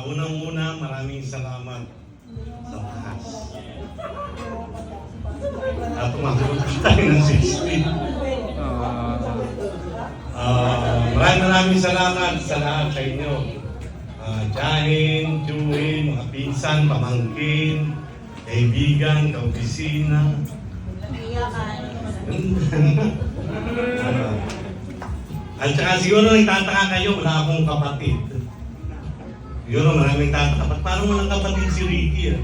Unang-una, maraming salamat sa taas. At tumakulog tayo ng 16. Maraming salamat sa lahat sa inyo. Jahin, Juhin, mga pinsan, pamangkin, kaibigan, kaopisina. At saka siguro nagtataka kayo, wala akong kapatid. Siguro maraming tataka, ba't parang walang kapatid si Ricky?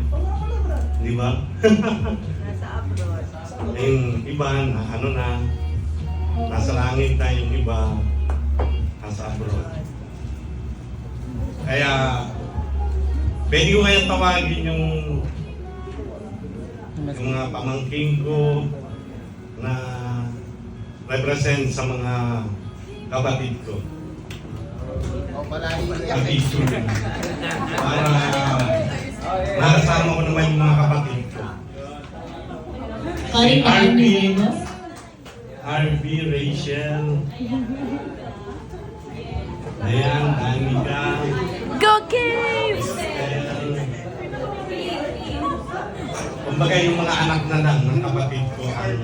Di ba? Nasa abroad. Yung iba na, nasa langit na, yung iba nasa abroad. Kaya, pwede ko kayang tawagin yung mga pamangking ko na represent sa mga kapatid ko. Para nakasama ko naman yung mga kapatid ko. Si RB, Rachel, ayan, Danica, Go Caves! kumbaga yung mga anak na lang ng kapatid ko ay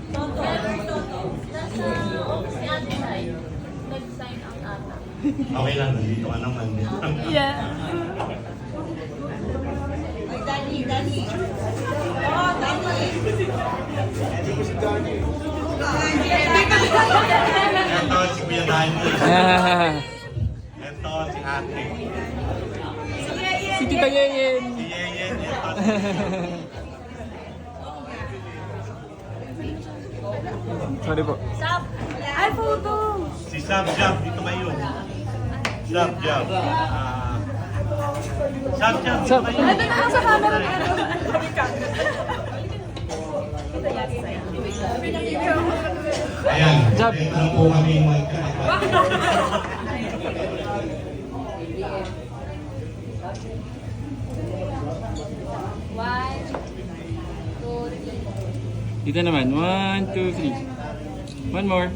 Toto. Nasa office ni Ate Sai. Nag-sign out ata. okay lang, nandito ka naman. Yeah. Ay, Dani. Oh, Dani. Ito si Kuya Dani. Ito si Ate. Si Tita Yeyen. Si Yeyen, ito. Sorry po. Sap! Ay, photo! Si Sab Jab, dito kayo. Sab Jab. Sab Jab, dito Sab. kayo. Ano na sa camera? Ayan, Jab. ito na po kami magkakapatid. One, two, three. Dito naman. 1, 2, 3. One more.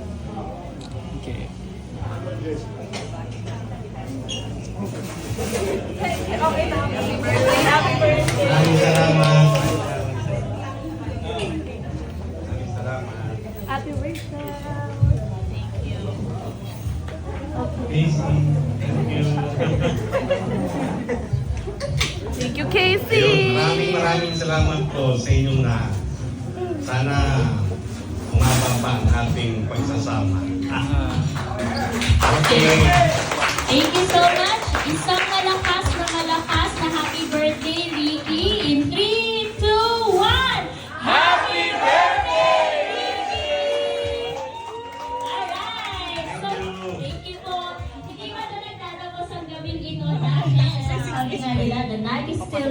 Okay. Maraming salamat. Maraming salamat. Happy birthday! Casey, thank you. Thank you, Ayun, Casey! maraming salamat po sa inyong lahat. Sana umaba pa ang ating pagsasama. Okay. Thank you so much. Isang malakas na happy birthday, Ricky. In 3, 2, 1. Happy birthday, Ricky! Alright. So, thank you po. Hindi ba na nagtatapos ang gabing ito dahil sabi nga nila, the night is still